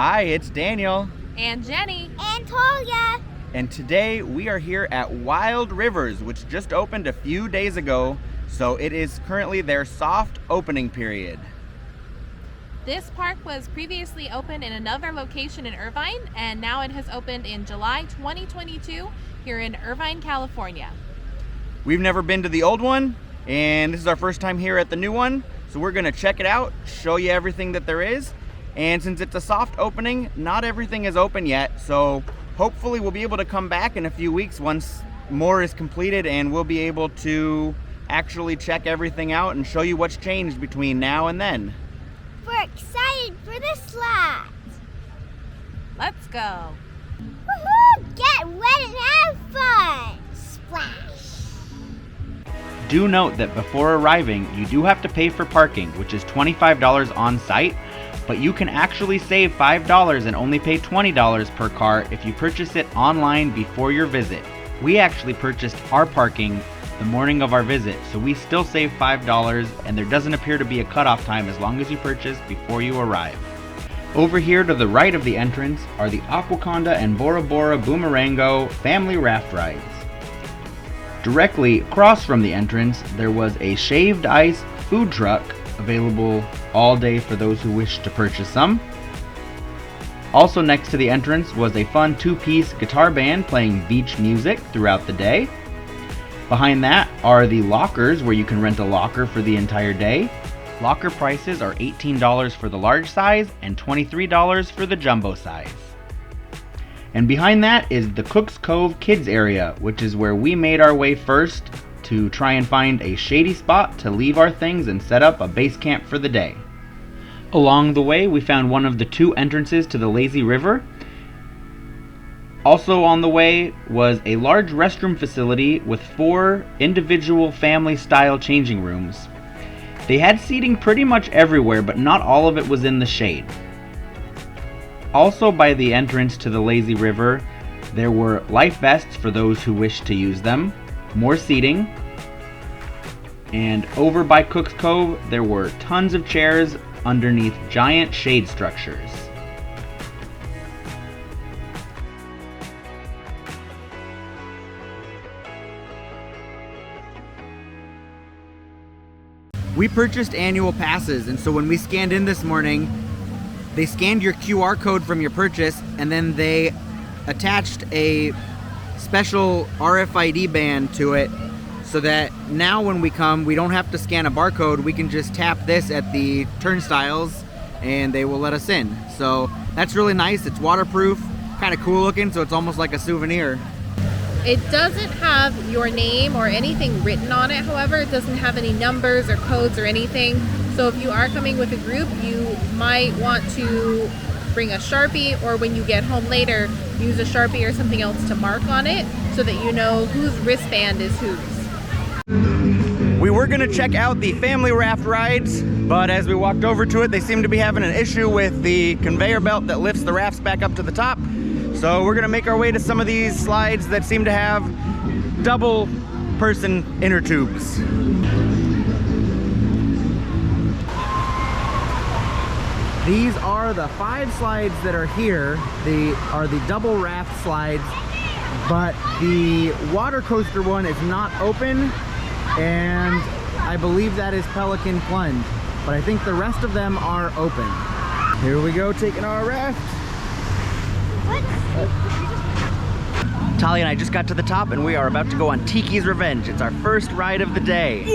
Hi, it's Daniel. And Jenny. And Talia. And today we are here at Wild Rivers, which just opened a few days ago. So it is currently their soft opening period. This park was previously open in another location in Irvine, and now it has opened in July 2022 here in Irvine, California. We've never been to the old one, and this is our first time here at the new one. So we're gonna check it out, show you everything that there is. And since it's a soft opening, not everything is open yet. So hopefully we'll be able to come back in a few weeks once more is completed, and we'll be able to actually check everything out and show you what's changed between now and then. We're excited for the slides. Let's go. Woohoo! Get wet and have fun. Splash. Do note that before arriving, you do have to pay for parking, which is $25 on site, but you can actually save $5 and only pay $20 per car if you purchase it online before your visit. We actually purchased our parking the morning of our visit, so we still save $5, and there doesn't appear to be a cutoff time as long as you purchase before you arrive. Over here to the right of the entrance are the Aquaconda and Bora Boomerango family raft rides. Directly across from the entrance, there was a shaved ice food truck available all day for those who wish to purchase some. Also next to the entrance was a fun two-piece guitar band playing beach music throughout the day. Behind that are the lockers where you can rent a locker for the entire day. Locker prices are $18 for the large size and $23 for the jumbo size. And behind that is the Cook's Cove Kids area, which is where we made our way first to try and find a shady spot to leave our things and set up a base camp for the day. Along the way, we found one of the two entrances to the lazy river. Also on the way was a large restroom facility with 4 individual family-style changing rooms. They had seating pretty much everywhere, but not all of it was in the shade. Also by the entrance to the lazy river, there were life vests for those who wished to use them, more seating, and over by Cook's Cove, there were tons of chairs underneath giant shade structures. We purchased annual passes, and so when we scanned in this morning, they scanned your QR code from your purchase, and then they attached a special RFID band to it so that now when we come, we don't have to scan a barcode. We can just tap this at the turnstiles and they will let us in. So that's really nice. It's waterproof, kind of cool looking, so it's almost like a souvenir. It doesn't have your name or anything written on it, however. It doesn't have any numbers or codes or anything. So if you are coming with a group, you might want to bring a Sharpie, or when you get home later, use a Sharpie or something else to mark on it so that you know whose wristband is whose. We were gonna check out the family raft rides, but as we walked over to it, they seemed to be having an issue with the conveyor belt that lifts the rafts back up to the top. So we're gonna make our way to some of these slides that seem to have double person inner tubes. These are the 5 slides that are here. They are the double raft slides, but the water coaster one is not open, and I believe that is Pelican Plunge, but I think the rest of them are open. Here we go, taking our raft. Talia and I just got to the top, and we are about to go on Tiki's Revenge. It's our first ride of the day.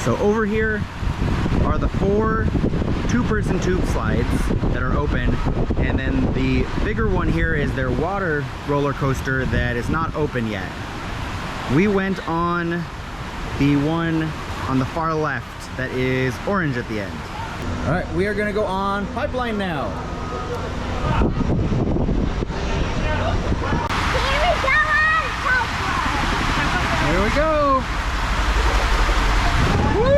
So over here are the 4 two-person tube slides that are open, and then the bigger one here is their water roller coaster that is not open yet. We went on the one on the far left that is orange at the end. All right, we are gonna go on Pipeline now. Here we go! Woo!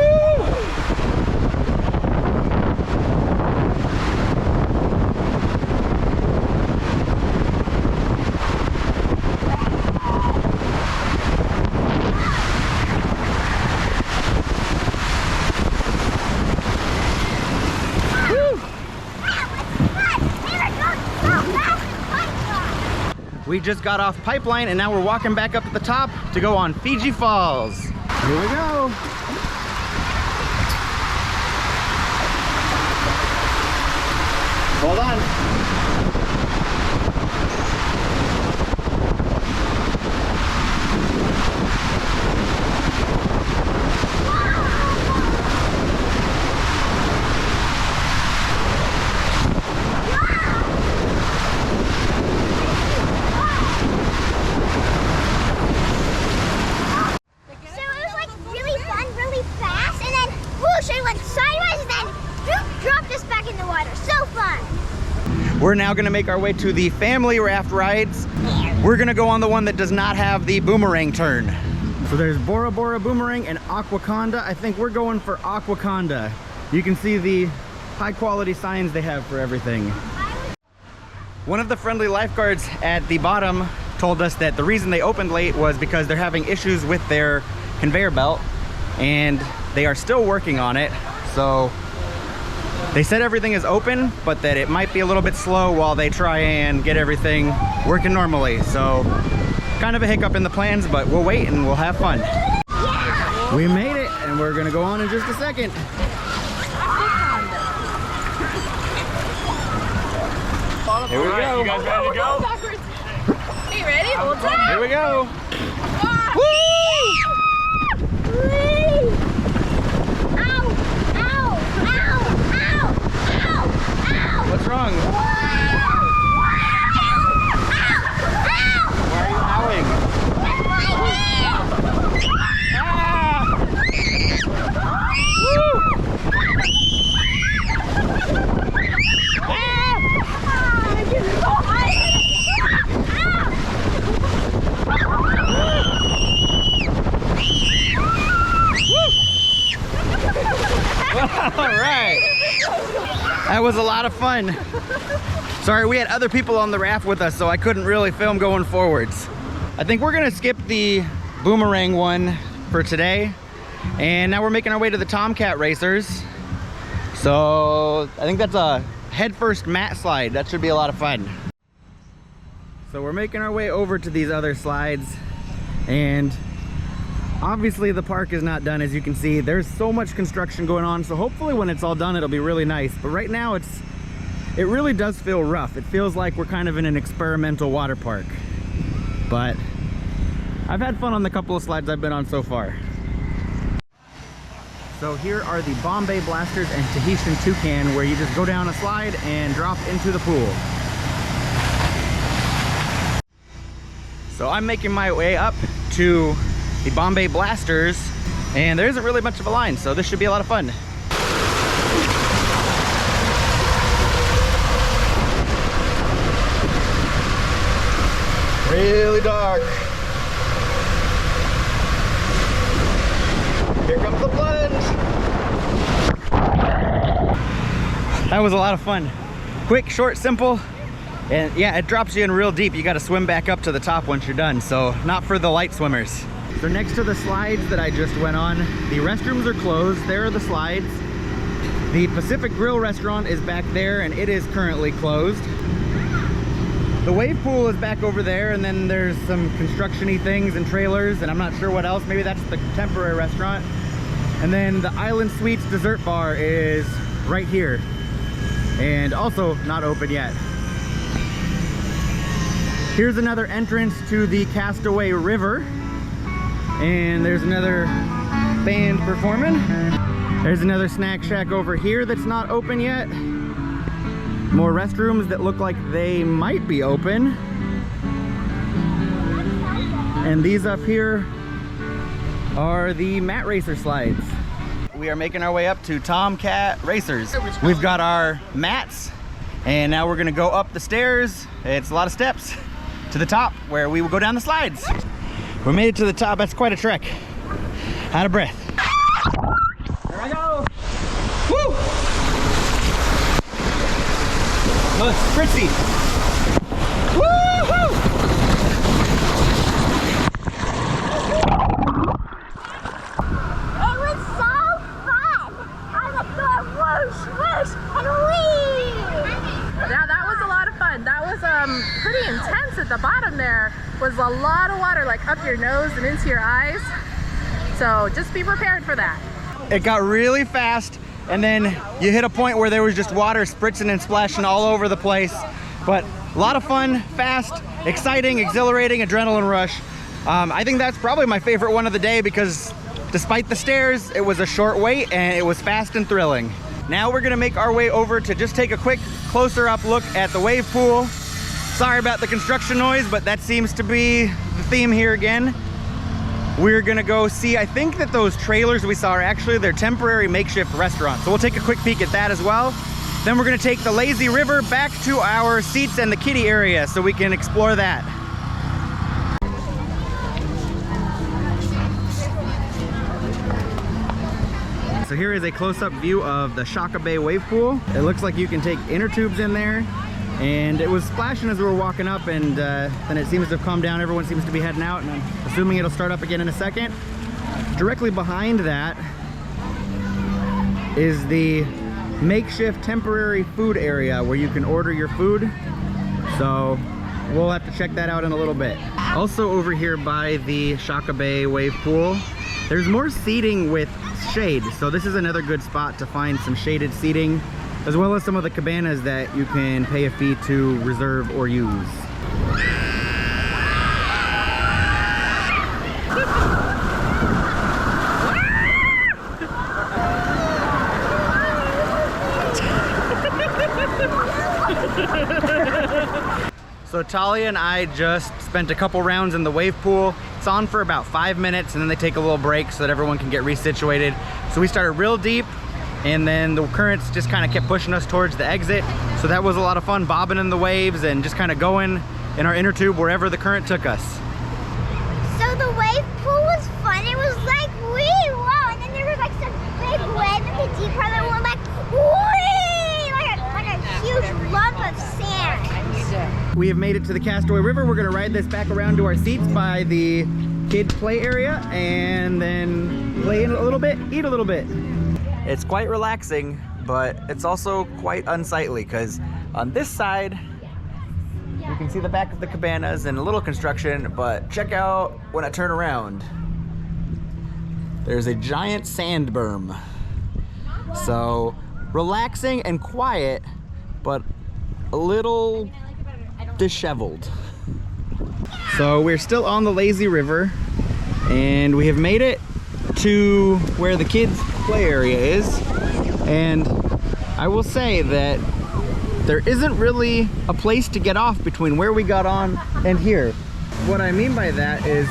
We just got off Pipeline and now we're walking back up to the top to go on Fiji Falls. Here we go. Hold on. We're now gonna make our way to the family raft rides. We're gonna go on the one that does not have the boomerang turn. So there's Bora Boomerang and Aquaconda. I think we're going for Aquaconda. You can see the high quality signs they have for everything. One of the friendly lifeguards at the bottom told us that the reason they opened late was because they're having issues with their conveyor belt and they are still working on it. So they said everything is open, but that it might be a little bit slow while they try and get everything working normally. So kind of a hiccup in the plans, but we'll wait and we'll have fun. Yeah. We made it and we're gonna go on in just a second. Here we go. You guys ready to go? Are you ready? Hold on. Here we go. Woo! What's wrong? Why are you howling? All right. That was a lot of fun. Sorry, we had other people on the raft with us, so I couldn't really film going forwards. I think we're gonna skip the boomerang one for today. And now we're making our way to the Tomcat racers. So I think that's a headfirst mat slide. That should be a lot of fun. So we're making our way over to these other slides, and obviously the park is not done. As you can see, there's so much construction going on, so hopefully when it's all done it'll be really nice. But right now it really does feel rough. It feels like we're kind of in an experimental water park, but I've had fun on the couple of slides I've been on so far. So here are the Bombay Blasters and Tahitian Toucan, where you just go down a slide and drop into the pool. So I'm making my way up to the Bombay Blasters, and there isn't really much of a line, so this should be a lot of fun. Really dark. Here comes the plunge. That was a lot of fun. Quick, short, simple. And yeah, it drops you in real deep. You got to swim back up to the top once you're done, so not for the light swimmers. So next to the slides that I just went on, the restrooms are closed. There are the slides. The Pacific Grill restaurant is back there and it is currently closed. The wave pool is back over there, and then there's some construction-y things and trailers, and I'm not sure what else. Maybe that's the temporary restaurant. And then the Island Suites dessert bar is right here, and also not open yet. Here's another entrance to the Castaway River, and there's another band performing. There's another snack shack over here that's not open yet. More restrooms that look like they might be open. And these up here are the mat racer slides. We are making our way up to Tomcat Racers. We've got our mats, and now we're gonna go up the stairs. It's a lot of steps to the top where we will go down the slides. We made it to the top. That's quite a trek. Out of breath. There I go. Woo! Oh, it's spritzy. Woo-hoo! It was so fun. I was going whoosh, whoosh, and whee. Yeah, that was a lot of fun. That was pretty intense at the bottom there. Was a lot of water like up your nose and into your eyes. So just be prepared for that. It got really fast, and then you hit a point where there was just water spritzing and splashing all over the place. But a lot of fun, fast, exciting, exhilarating, adrenaline rush. I think that's probably my favorite one of the day because despite the stairs, it was a short wait and it was fast and thrilling. Now we're gonna make our way over to just take a quick closer up look at the wave pool. Sorry about the construction noise, but that seems to be the theme here again. We're gonna go see, I think that those trailers we saw are actually their temporary makeshift restaurant. So we'll take a quick peek at that as well. Then we're gonna take the lazy river back to our seats and the kiddie area so we can explore that. So here is a close-up view of the Shaka Bay Wavepool. It looks like you can take inner tubes in there, and it was splashing as we were walking up, and then it seems to have calmed down. Everyone seems to be heading out, and I'm assuming it'll start up again in a second. Directly behind that is the makeshift temporary food area where you can order your food. So we'll have to check that out in a little bit. Also over here by the Shaka Bay Wavepool, there's more seating with shade. So this is another good spot to find some shaded seating, as well as some of the cabanas that you can pay a fee to reserve or use. So Talia and I just spent a couple rounds in the wave pool. It's on for about 5 minutes, and then they take a little break so that everyone can get resituated. So we started real deep, and then the currents just kind of kept pushing us towards the exit. So that was a lot of fun, bobbing in the waves and just kind of going in our inner tube wherever the current took us. So the wave pool was fun. It was like wee, wow, and then there was like some big wave in the deep part that went like wee, like a huge lump of sand. We have made it to the Castaway River. We're gonna ride this back around to our seats by the kids play area and then play in a little bit, eat a little bit. It's quite relaxing, but it's also quite unsightly because on this side, you can see the back of the cabanas and a little construction, but check out when I turn around. There's a giant sand berm. So relaxing and quiet, but a little disheveled. So we're still on the lazy river and we have made it to where the kids play area is, and I will say that there isn't really a place to get off between where we got on and here. What I mean by that is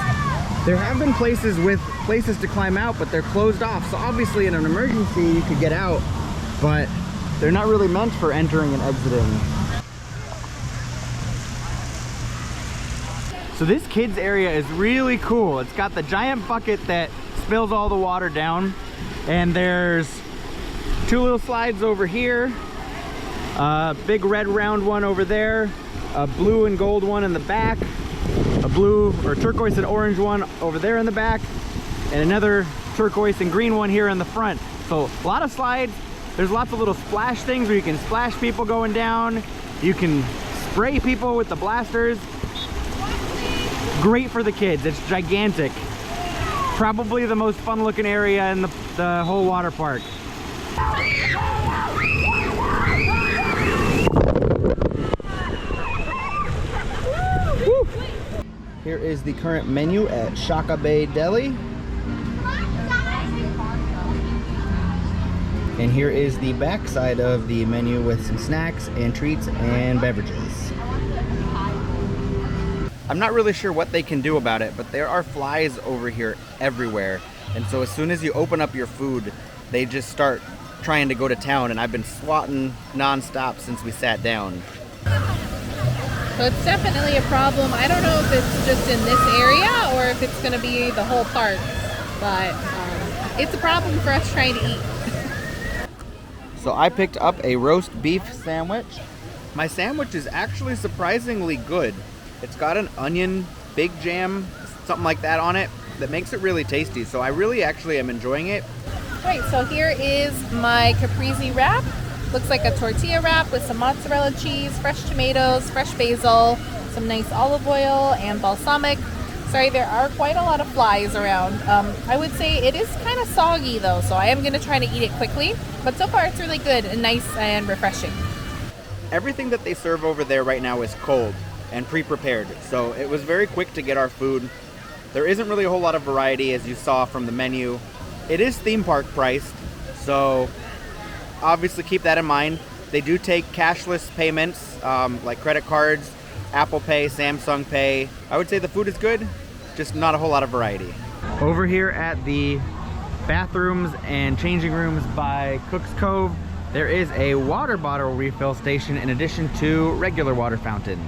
there have been places with places to climb out, but they're closed off. So obviously in an emergency you could get out, but they're not really meant for entering and exiting. So this kids area is really cool. It's got the giant bucket that spills all the water down, and there's two little slides over here, a big red round one over there, a blue and gold one in the back, a blue or turquoise and orange one over there in the back, and another turquoise and green one here in the front. So a lot of slides. There's lots of little splash things where you can splash people going down. You can spray people with the blasters. Great for the kids. It's gigantic. Probably the most fun looking area in the whole water park. Woo. Here is the current menu at Shaka Bay Deli. And here is the back side of the menu with some snacks and treats and beverages. I'm not really sure what they can do about it, but there are flies over here everywhere. And so as soon as you open up your food, they just start trying to go to town, and I've been swatting non-stop since we sat down. So it's definitely a problem. I don't know if it's just in this area or if it's going to be the whole park, but it's a problem for us trying to eat. So I picked up a roast beef sandwich. My sandwich is actually surprisingly good. It's got an onion, big jam, something like that on it that makes it really tasty. So I really actually am enjoying it. Right, so here is my caprese wrap. Looks like a tortilla wrap with some mozzarella cheese, fresh tomatoes, fresh basil, some nice olive oil, and balsamic. Sorry, there are quite a lot of flies around. I would say it is kind of soggy though, so I am going to try to eat it quickly. But so far it's really good and nice and refreshing. Everything that they serve over there right now is cold and pre-prepared, so it was very quick to get our food. There isn't really a whole lot of variety, as you saw from the menu. It is theme park priced, so obviously keep that in mind. They do take cashless payments, like credit cards, Apple Pay, Samsung Pay. I would say the food is good, just not a whole lot of variety. Over here at the bathrooms and changing rooms by Cook's Cove, there is a water bottle refill station in addition to regular water fountains.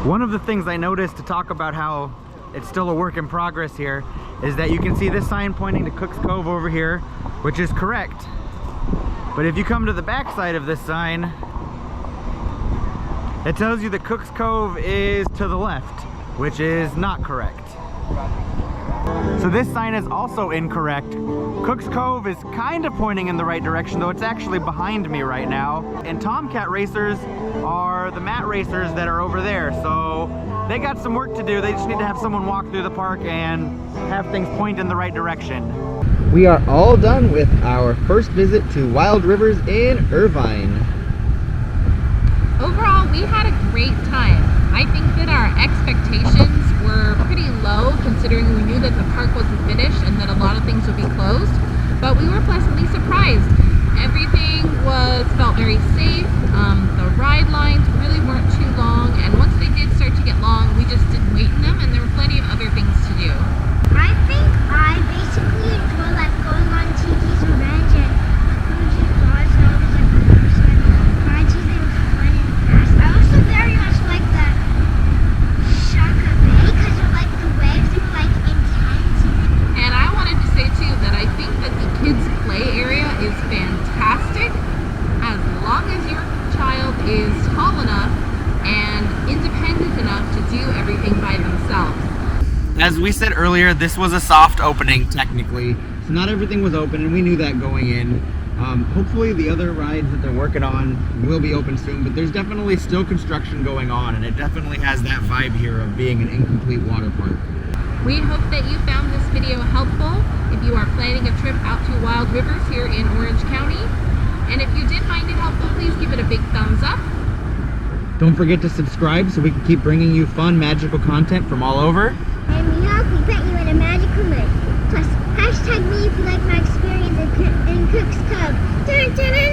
One of the things I noticed to talk about how it's still a work in progress here is that you can see this sign pointing to Cook's Cove over here, which is correct. But if you come to the back side of this sign, it tells you that Cook's Cove is to the left, which is not correct. So this sign is also incorrect. Cook's Cove is kind of pointing in the right direction, though it's actually behind me right now. And Tomcat racers are the mat racers that are over there, so they got some work to do. They just need to have someone walk through the park and have things point in the right direction. We are all done with our first visit to Wild Rivers in Irvine. Overall, we had a great time. I think that our expectations were pretty low considering we knew that the park wasn't finished and that a lot of things would be closed, but we were pleasantly surprised. Everything felt very safe. The ride lines really weren't too long, and once they did start to get long, we just didn't wait in them, and there were plenty of other things to do. I think I basically enjoy like going on Tiki's Revenge and Fiji Falls and all these like rivers and rides. They were fun and fast. I also very much like the Shaka Bay because of like the waves were like intense. And I wanted to say too that I think that the kids' play area is fantastic as long as your child is tall enough and independent enough to do everything by themselves. As we said earlier, this was a soft opening technically, so not everything was open, and we knew that going in. Hopefully the other rides that they're working on will be open soon, but there's definitely still construction going on, and it definitely has that vibe here of being an incomplete water park. We hope that you found this video helpful if you are planning a trip out to Wild Rivers here in Orange County. And if you did find it helpful, please give it a big thumbs up. Don't forget to subscribe so we can keep bringing you fun, magical content from all over. And we hope we put you in a magical mood. Plus, hashtag me if you like my experience in Cook's Cove. Dun, dun, dun.